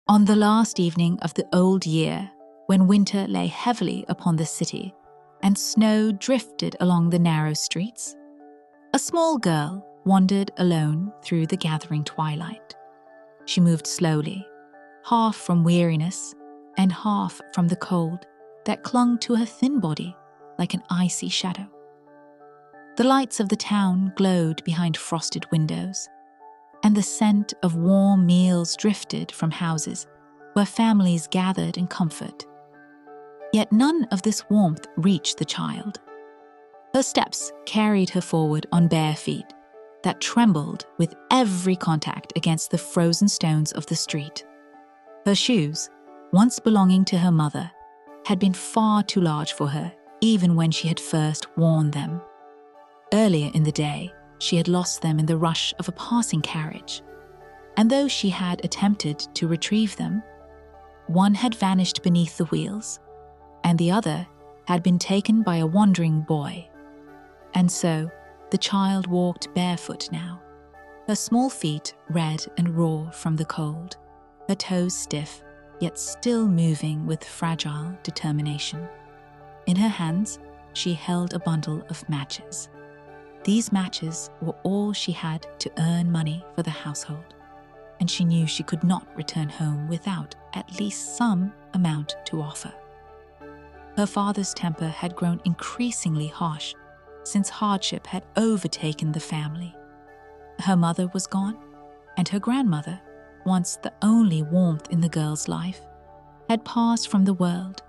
On the last evening of the old year, when winter lay heavily upon the city and snow drifted along the narrow streets, a small girl wandered alone through the gathering twilight. She moved slowly, half from weariness and half from the cold that clung to her thin body like an icy shadow. The lights of the town glowed behind frosted windows, and the scent of warm meals drifted from houses where families gathered in comfort. Yet none of this warmth reached the child. Her steps carried her forward on bare feet that trembled with every contact against the frozen stones of the street. Her shoes, once belonging to her mother, had been far too large for her, even when she had first worn them. Earlier in the day, she had lost them in the rush of a passing carriage, and though she had attempted to retrieve them, one had vanished beneath the wheels, and the other had been taken by a wandering boy. And so, the child walked barefoot now, her small feet red and raw from the cold, her toes stiff, yet still moving with fragile determination. In her hands, she held a bundle of matches. These matches were all she had to earn money for the household, and she knew she could not return home without at least some amount to offer. Her father's temper had grown increasingly harsh since hardship had overtaken the family. Her mother was gone, and her grandmother, once the only warmth in the girl's life, had passed from the world,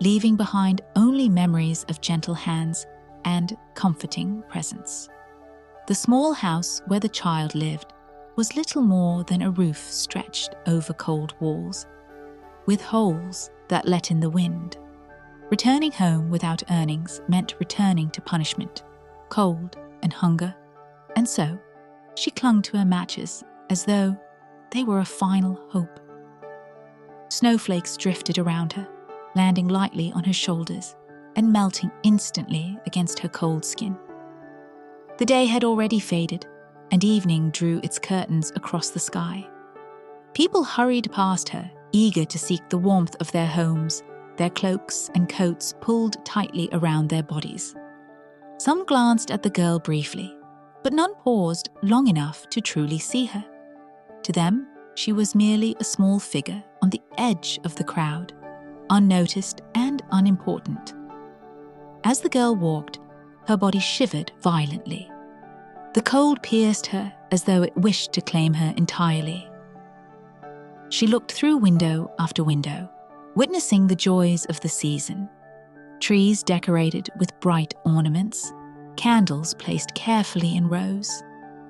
leaving behind only memories of gentle hands and comforting presence. The small house where the child lived was little more than a roof stretched over cold walls, with holes that let in the wind. Returning home without earnings meant returning to punishment, cold and hunger, and so she clung to her matches as though they were a final hope. Snowflakes drifted around her, landing lightly on her shoulders and melting instantly against her cold skin. The day had already faded, and evening drew its curtains across the sky. People hurried past her, eager to seek the warmth of their homes, their cloaks and coats pulled tightly around their bodies. Some glanced at the girl briefly, but none paused long enough to truly see her. To them, she was merely a small figure on the edge of the crowd, unnoticed and unimportant. As the girl walked, her body shivered violently. The cold pierced her as though it wished to claim her entirely. She looked through window after window, witnessing the joys of the season. Trees decorated with bright ornaments, candles placed carefully in rows,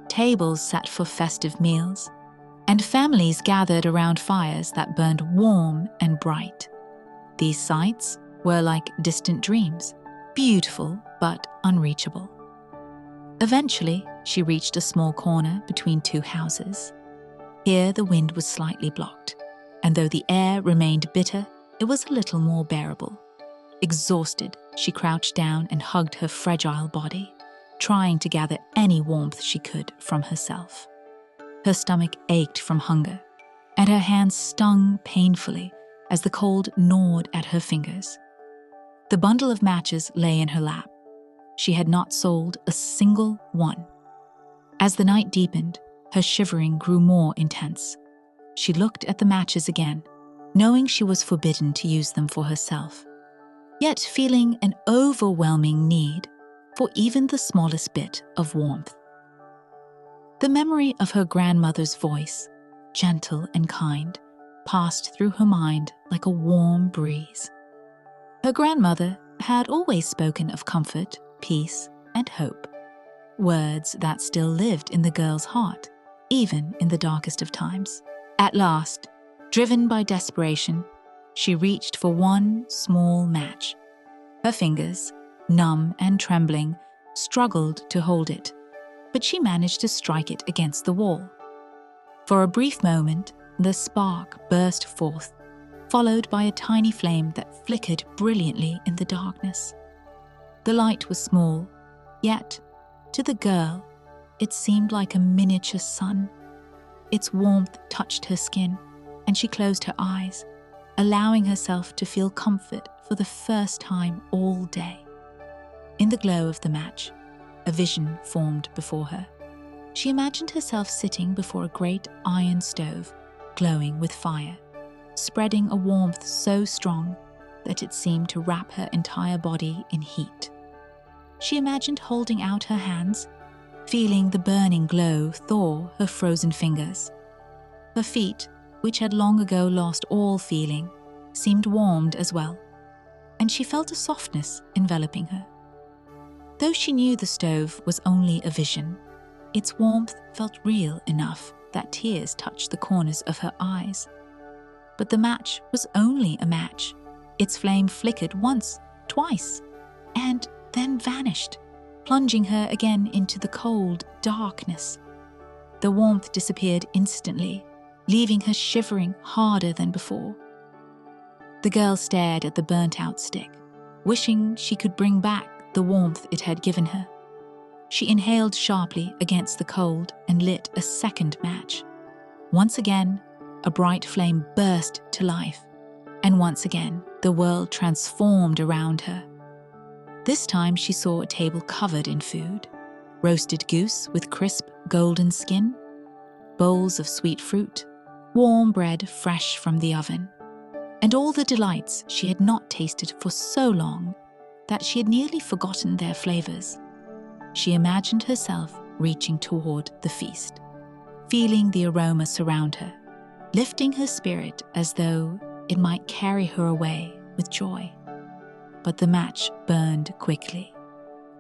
tables set for festive meals, and families gathered around fires that burned warm and bright. These sights were like distant dreams, beautiful but unreachable. Eventually, she reached a small corner between two houses. Here the wind was slightly blocked, and though the air remained bitter, it was a little more bearable. Exhausted, she crouched down and hugged her fragile body, trying to gather any warmth she could from herself. Her stomach ached from hunger, and her hands stung painfully as the cold gnawed at her fingers. The bundle of matches lay in her lap. She had not sold a single one. As the night deepened, her shivering grew more intense. She looked at the matches again, knowing she was forbidden to use them for herself, yet feeling an overwhelming need for even the smallest bit of warmth. The memory of her grandmother's voice, gentle and kind, passed through her mind like a warm breeze. Her grandmother had always spoken of comfort, peace, and hope, words that still lived in the girl's heart, even in the darkest of times. At last, driven by desperation, she reached for one small match. Her fingers, numb and trembling, struggled to hold it, but she managed to strike it against the wall. For a brief moment, the spark burst forth, followed by a tiny flame that flickered brilliantly in the darkness. The light was small, yet, to the girl, it seemed like a miniature sun. Its warmth touched her skin, and and she closed her eyes, allowing herself to feel comfort for the first time all day. In the glow of the match, a vision formed before her. She imagined herself sitting before a great iron stove, glowing with fire, spreading a warmth so strong that it seemed to wrap her entire body in heat. She imagined holding out her hands, feeling the burning glow thaw her frozen fingers. Her feet, which had long ago lost all feeling, seemed warmed as well, and she felt a softness enveloping her. Though she knew the stove was only a vision, its warmth felt real enough that tears touched the corners of her eyes. But the match was only a match. Its flame flickered once, twice, and then vanished, plunging her again into the cold darkness. The warmth disappeared instantly, leaving her shivering harder than before. The girl stared at the burnt-out stick, wishing she could bring back the warmth it had given her. She inhaled sharply against the cold and lit a second match. Once again, a bright flame burst to life, and once again, the world transformed around her. This time she saw a table covered in food: roasted goose with crisp golden skin, bowls of sweet fruit, warm bread fresh from the oven, and all the delights she had not tasted for so long that she had nearly forgotten their flavors. She imagined herself reaching toward the feast, feeling the aroma surround her, lifting her spirit as though it might carry her away with joy. But the match burned quickly,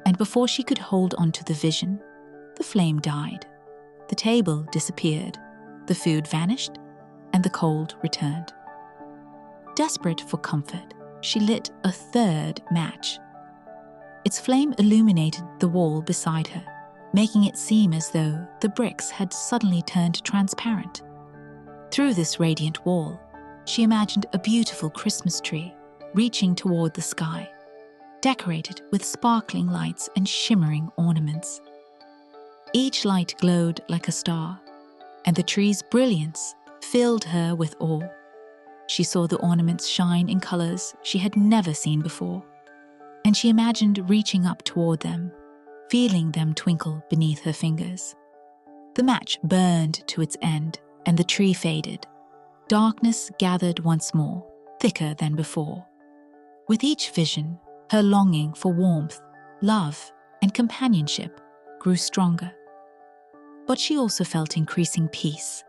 and before she could hold on to the vision, the flame died. The table disappeared, the food vanished, and the cold returned. Desperate for comfort, she lit a third match. Its flame illuminated the wall beside her, making it seem as though the bricks had suddenly turned transparent. Through this radiant wall, she imagined a beautiful Christmas tree reaching toward the sky, decorated with sparkling lights and shimmering ornaments. Each light glowed like a star, and the tree's brilliance filled her with awe. She saw the ornaments shine in colors she had never seen before, and she imagined reaching up toward them, feeling them twinkle beneath her fingers. The match burned to its end, and the tree faded. Darkness gathered once more, thicker than before. With each vision, her longing for warmth, love, and companionship grew stronger. But she also felt increasing peace,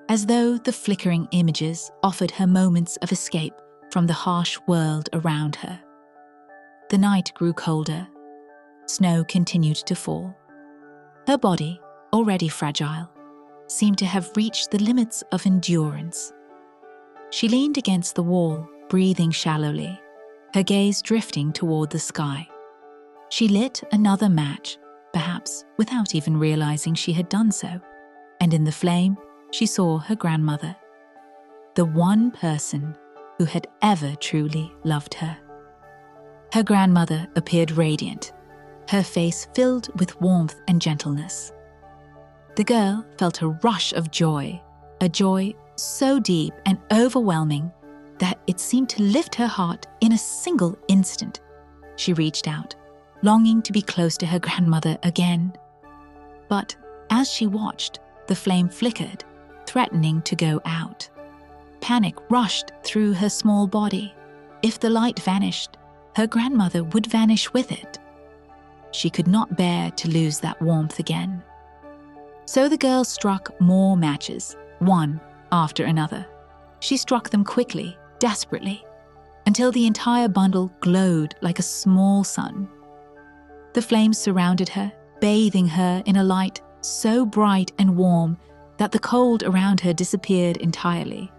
as though the flickering images offered her moments of escape from the harsh world around her. The night grew colder. Snow continued to fall. Her body, already fragile, seemed to have reached the limits of endurance. She leaned against the wall, breathing shallowly, her gaze drifting toward the sky. She lit another match, perhaps without even realizing she had done so, and in the flame, she saw her grandmother, the one person who had ever truly loved her. Her grandmother appeared radiant, her face filled with warmth and gentleness. The girl felt a rush of joy, a joy so deep and overwhelming that it seemed to lift her heart in a single instant. She reached out, longing to be close to her grandmother again. But as she watched, the flame flickered, threatening to go out. Panic rushed through her small body. If the light vanished, her grandmother would vanish with it. She could not bear to lose that warmth again. So the girl struck more matches, one after another. She struck them quickly, desperately, until the entire bundle glowed like a small sun. The flames surrounded her, bathing her in a light so bright and warm that the cold around her disappeared entirely.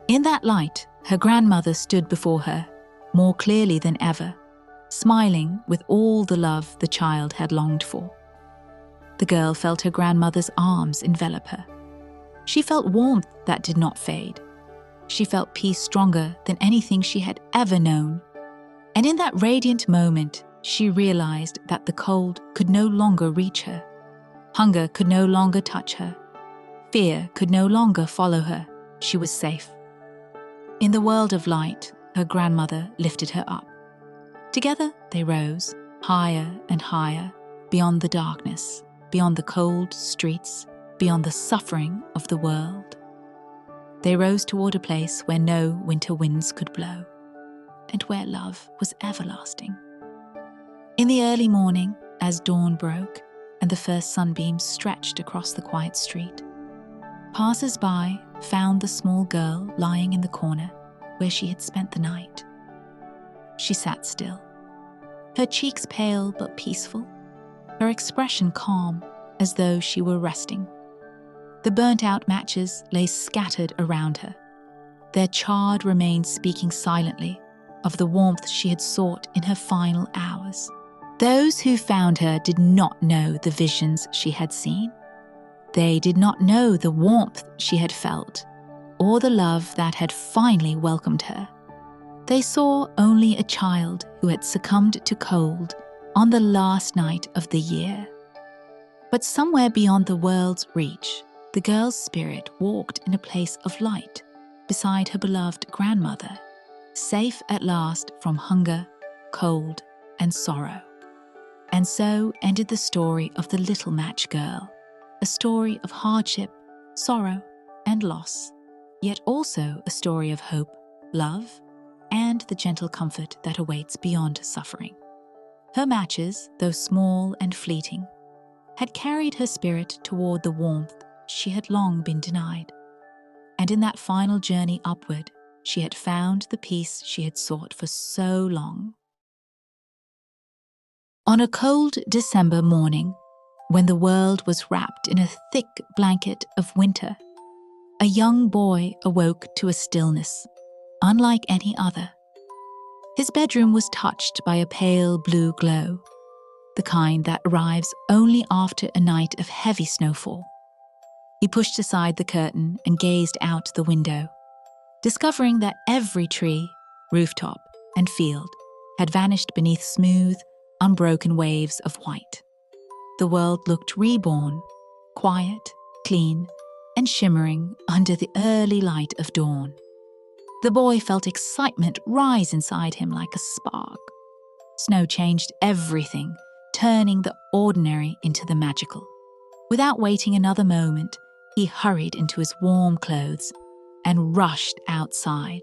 In that light, her grandmother stood before her, more clearly than ever, smiling with all the love the child had longed for. The girl felt her grandmother's arms envelop her. She felt warmth that did not fade. She felt peace stronger than anything she had ever known. And in that radiant moment, she realized that the cold could no longer reach her. Hunger could no longer touch her. Fear could no longer follow her. she was safe. In the world of light, her grandmother lifted her up. Together they rose, higher and higher, beyond the darkness, beyond the cold streets, beyond the suffering of the world. They rose toward a place where no winter winds could blow, and where love was everlasting. In the early morning, as dawn broke and the first sunbeams stretched across the quiet street, passers-by found the small girl lying in the corner where she had spent the night. She sat still, her cheeks pale but peaceful, her expression calm, as though she were resting. The burnt-out matches lay scattered around her, their charred remains speaking silently of the warmth she had sought in her final hours. Those who found her did not know the visions she had seen. They did not know the warmth she had felt, or the love that had finally welcomed her. They saw only a child who had succumbed to cold on the last night of the year. But somewhere beyond the world's reach, the girl's spirit walked in a place of light beside her beloved grandmother, safe at last from hunger, cold, and sorrow. And so ended the story of the Little Match Girl, a story of hardship, sorrow, and loss, yet also a story of hope, love, and the gentle comfort that awaits beyond suffering. Her matches, though small and fleeting, had carried her spirit toward the warmth she had long been denied. And in that final journey upward, she had found the peace she had sought for so long. On a cold December morning, when the world was wrapped in a thick blanket of winter, a young boy awoke to a stillness unlike any other. His bedroom was touched by a pale blue glow, the kind that arrives only after a night of heavy snowfall. He pushed aside the curtain and gazed out the window, discovering that every tree, rooftop, and field had vanished beneath smooth, unbroken waves of white. The world looked reborn, quiet, clean, and shimmering under the early light of dawn. The boy felt excitement rise inside him like a spark. Snow changed everything, turning the ordinary into the magical. Without waiting another moment, he hurried into his warm clothes and rushed outside.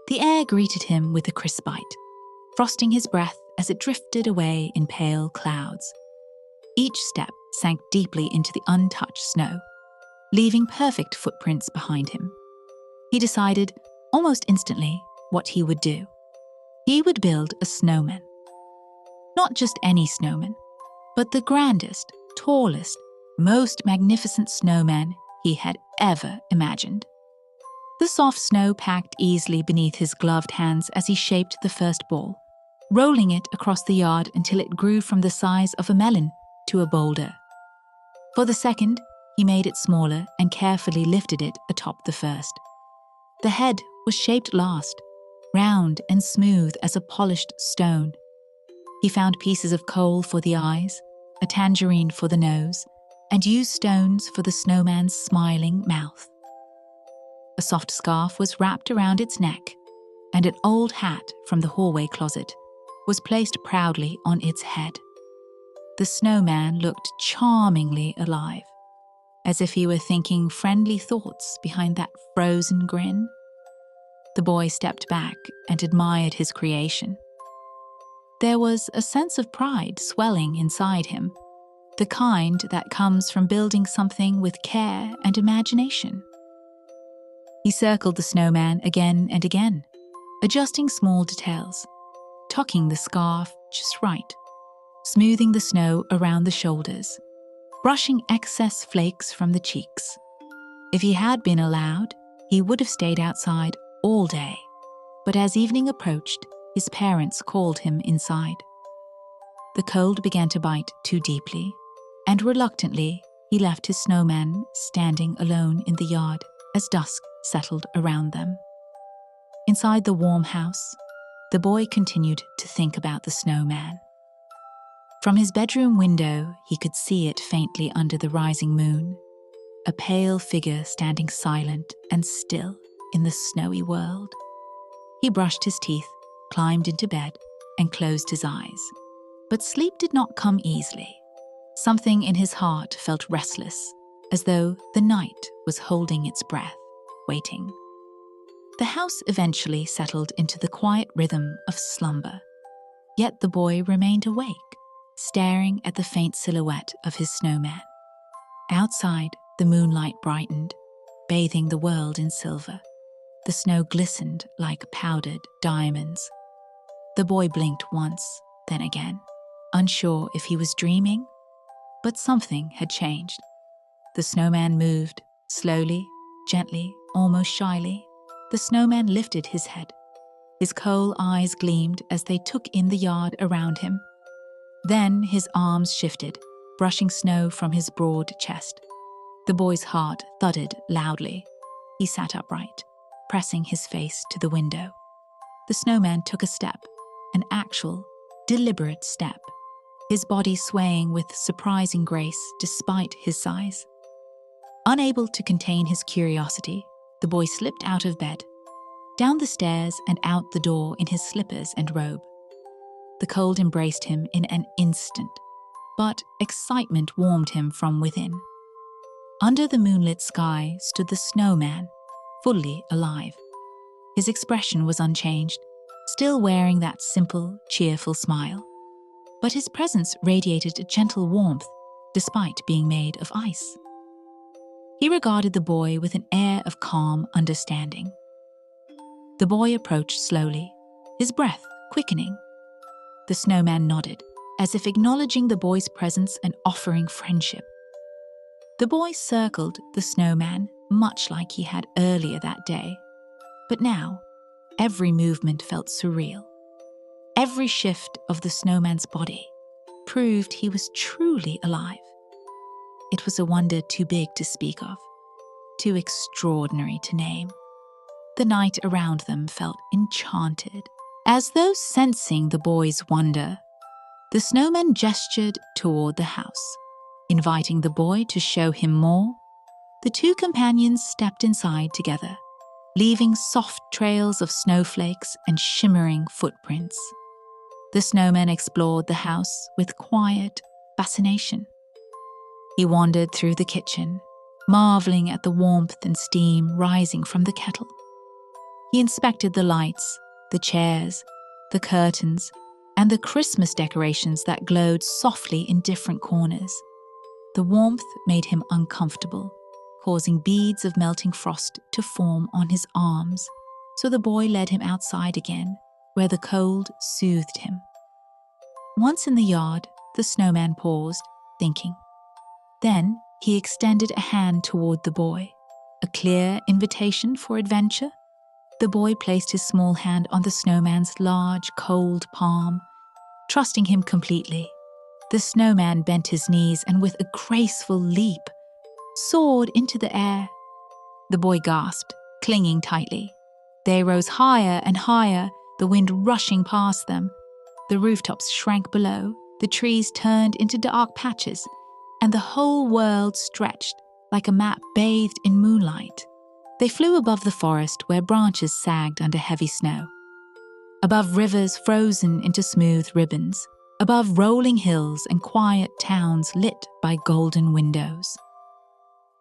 The air greeted him with a crisp bite, frosting his breath as it drifted away in pale clouds. Each step sank deeply into the untouched snow, leaving perfect footprints behind him. He decided, almost instantly, what he would do. He would build a snowman. Not just any snowman, but the grandest, tallest, most magnificent snowman he had ever imagined. The soft snow packed easily beneath his gloved hands as he shaped the first ball, rolling it across the yard until it grew from the size of a melon to a boulder. For the second, he made it smaller and carefully lifted it atop the first. The head was shaped last, round and smooth as a polished stone. He found pieces of coal for the eyes, a tangerine for the nose, and used stones for the snowman's smiling mouth. A soft scarf was wrapped around its neck, and an old hat from the hallway closet was placed proudly on its head. The snowman looked charmingly alive, as if he were thinking friendly thoughts behind that frozen grin. The boy stepped back and admired his creation. There was a sense of pride swelling inside him, the kind that comes from building something with care and imagination. He circled the snowman again and again, adjusting small details, tucking the scarf just right, smoothing the snow around the shoulders, brushing excess flakes from the cheeks. If he had been allowed, he would have stayed outside all day, but as evening approached, his parents called him inside. The cold began to bite too deeply, and reluctantly he left his snowman standing alone in the yard as dusk settled around them. Inside the warm house, the boy continued to think about the snowman. From his bedroom window, he could see it faintly under the rising moon, a pale figure standing silent and still in the snowy world. He brushed his teeth, climbed into bed, and closed his eyes. But sleep did not come easily. Something in his heart felt restless, as though the night was holding its breath, waiting. The house eventually settled into the quiet rhythm of slumber. Yet the boy remained awake, staring at the faint silhouette of his snowman. Outside, the moonlight brightened, bathing the world in silver. The snow glistened like powdered diamonds. The boy blinked once, then again, unsure if he was dreaming. But something had changed. The snowman moved, slowly, gently, almost shyly. The snowman lifted his head. His coal eyes gleamed as they took in the yard around him. Then his arms shifted, brushing snow from his broad chest. The boy's heart thudded loudly. He sat upright, pressing his face to the window. The snowman took a step, an actual, deliberate step, his body swaying with surprising grace despite his size. Unable to contain his curiosity, the boy slipped out of bed, down the stairs and out the door in his slippers and robe. The cold embraced him in an instant, but excitement warmed him from within. Under the moonlit sky stood the snowman, fully alive. His expression was unchanged, still wearing that simple, cheerful smile. But his presence radiated a gentle warmth, despite being made of ice. He regarded the boy with an air of calm understanding. The boy approached slowly, his breath quickening. The snowman nodded, as if acknowledging the boy's presence and offering friendship. The boy circled the snowman much like he had earlier that day. But now, every movement felt surreal. Every shift of the snowman's body proved he was truly alive. It was a wonder too big to speak of, too extraordinary to name. The night around them felt enchanted. As though sensing the boy's wonder, the snowman gestured toward the house, inviting the boy to show him more. The two companions stepped inside together, leaving soft trails of snowflakes and shimmering footprints. The snowman explored the house with quiet fascination. He wandered through the kitchen, marveling at the warmth and steam rising from the kettle. He inspected the lights, the chairs, the curtains, and the Christmas decorations that glowed softly in different corners. The warmth made him uncomfortable, causing beads of melting frost to form on his arms, so the boy led him outside again, where the cold soothed him. Once in the yard, the snowman paused, thinking. Then he extended a hand toward the boy, a clear invitation for adventure. The boy placed his small hand on the snowman's large, cold palm, trusting him completely. The snowman bent his knees and with a graceful leap, soared into the air. The boy gasped, clinging tightly. They rose higher and higher, the wind rushing past them. The rooftops shrank below, the trees turned into dark patches, and the whole world stretched like a map bathed in moonlight. They flew above the forest where branches sagged under heavy snow, above rivers frozen into smooth ribbons, above rolling hills and quiet towns lit by golden windows.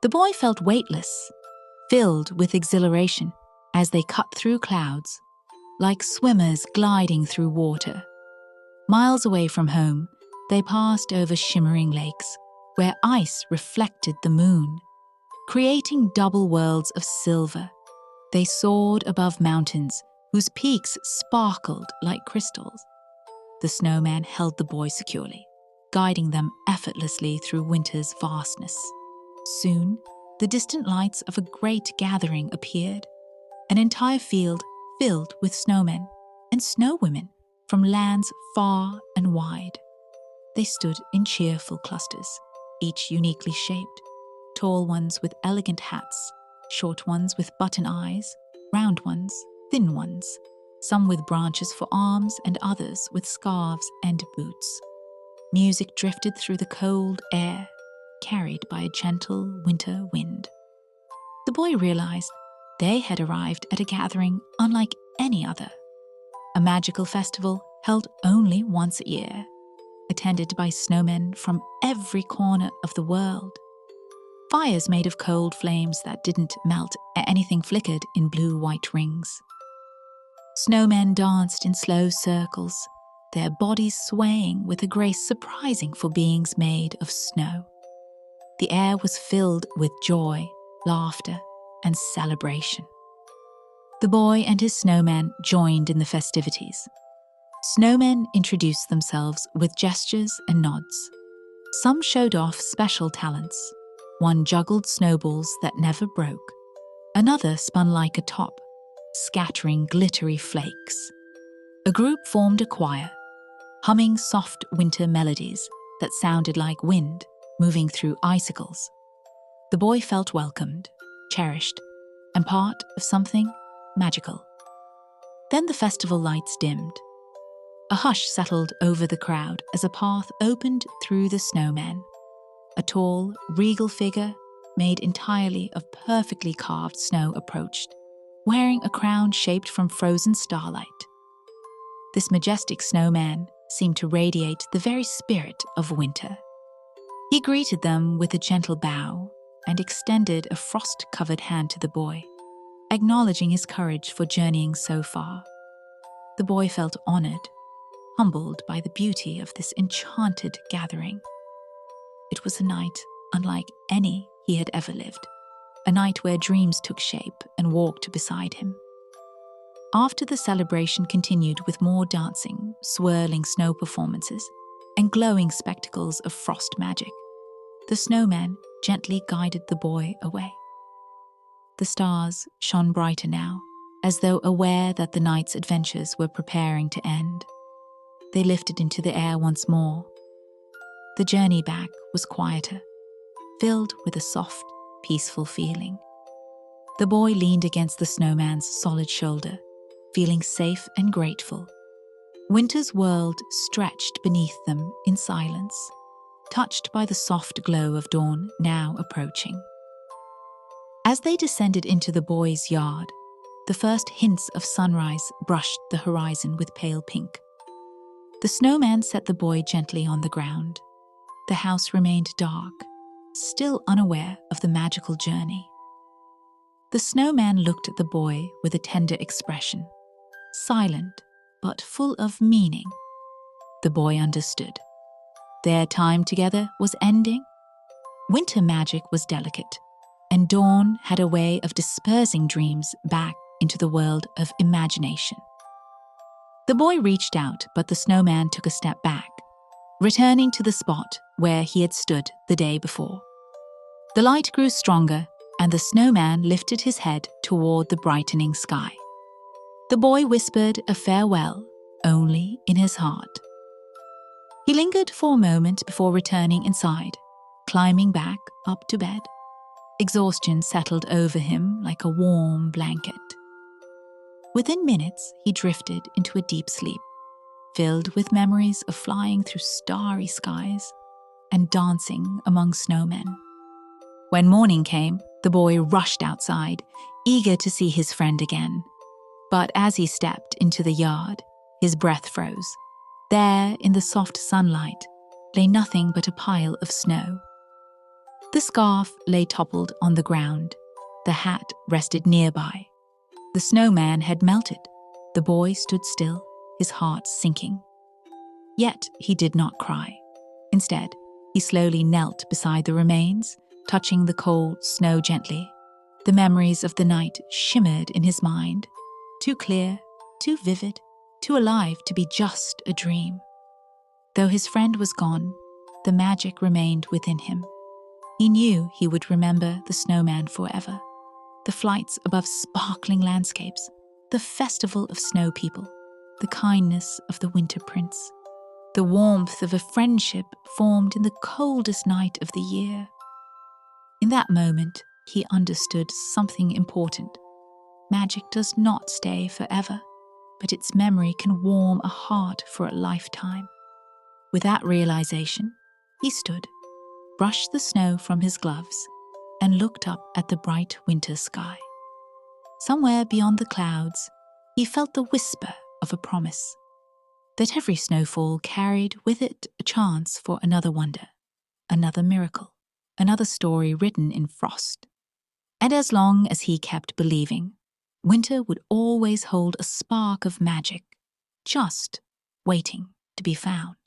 The boy felt weightless, filled with exhilaration as they cut through clouds, like swimmers gliding through water. Miles away from home, they passed over shimmering lakes, where ice reflected the moon, creating double worlds of silver. They soared above mountains whose peaks sparkled like crystals. The snowman held the boy securely, guiding them effortlessly through winter's vastness. Soon, the distant lights of a great gathering appeared, an entire field filled with snowmen and snowwomen from lands far and wide. They stood in cheerful clusters, each uniquely shaped, tall ones with elegant hats, short ones with button eyes, round ones, thin ones, some with branches for arms and others with scarves and boots. Music drifted through the cold air, carried by a gentle winter wind. The boy realized they had arrived at a gathering unlike any other, a magical festival held only once a year, attended by snowmen from every corner of the world. Fires made of cold flames that didn't melt, anything flickered in blue-white rings. Snowmen danced in slow circles, their bodies swaying with a grace surprising for beings made of snow. The air was filled with joy, laughter, and celebration. The boy and his snowman joined in the festivities. Snowmen introduced themselves with gestures and nods. Some showed off special talents. One juggled snowballs that never broke. Another spun like a top, scattering glittery flakes. A group formed a choir, humming soft winter melodies that sounded like wind moving through icicles. The boy felt welcomed, cherished, and part of something magical. Then the festival lights dimmed. A hush settled over the crowd as a path opened through the snowmen. A tall, regal figure, made entirely of perfectly carved snow, approached, wearing a crown shaped from frozen starlight. This majestic snowman seemed to radiate the very spirit of winter. He greeted them with a gentle bow and extended a frost-covered hand to the boy, acknowledging his courage for journeying so far. The boy felt honored, humbled by the beauty of this enchanted gathering. It was a night unlike any he had ever lived, a night where dreams took shape and walked beside him. After the celebration continued with more dancing, swirling snow performances, and glowing spectacles of frost magic, the snowman gently guided the boy away. The stars shone brighter now, as though aware that the night's adventures were preparing to end. They lifted into the air once more. The journey back was quieter, filled with a soft, peaceful feeling. The boy leaned against the snowman's solid shoulder, feeling safe and grateful. Winter's world stretched beneath them in silence, touched by the soft glow of dawn now approaching. As they descended into the boy's yard, the first hints of sunrise brushed the horizon with pale pink. The snowman set the boy gently on the ground. The house remained dark, still unaware of the magical journey. The snowman looked at the boy with a tender expression, silent but full of meaning. The boy understood. Their time together was ending. Winter magic was delicate, and dawn had a way of dispersing dreams back into the world of imagination. The boy reached out, but the snowman took a step back, returning to the spot where he had stood the day before. The light grew stronger, and the snowman lifted his head toward the brightening sky. The boy whispered a farewell only in his heart. He lingered for a moment before returning inside, climbing back up to bed. Exhaustion settled over him like a warm blanket. Within minutes, he drifted into a deep sleep, filled with memories of flying through starry skies and dancing among snowmen. When morning came, the boy rushed outside, eager to see his friend again. But as he stepped into the yard, his breath froze. There, in the soft sunlight, lay nothing but a pile of snow. The scarf lay toppled on the ground. The hat rested nearby. The snowman had melted. The boy stood still, his heart sinking. Yet he did not cry. Instead, he slowly knelt beside the remains, touching the cold snow gently. The memories of the night shimmered in his mind, too clear, too vivid, too alive to be just a dream. Though his friend was gone, the magic remained within him. He knew he would remember the snowman forever. The flights above sparkling landscapes, the festival of snow people, the kindness of the winter prince, the warmth of a friendship formed in the coldest night of the year. In that moment, he understood something important. Magic does not stay forever, but its memory can warm a heart for a lifetime. With that realization, he stood, brushed the snow from his gloves, and looked up at the bright winter sky. Somewhere beyond the clouds, he felt the whisper of a promise, that every snowfall carried with it a chance for another wonder, another miracle, another story written in frost. And as long as he kept believing, winter would always hold a spark of magic, just waiting to be found.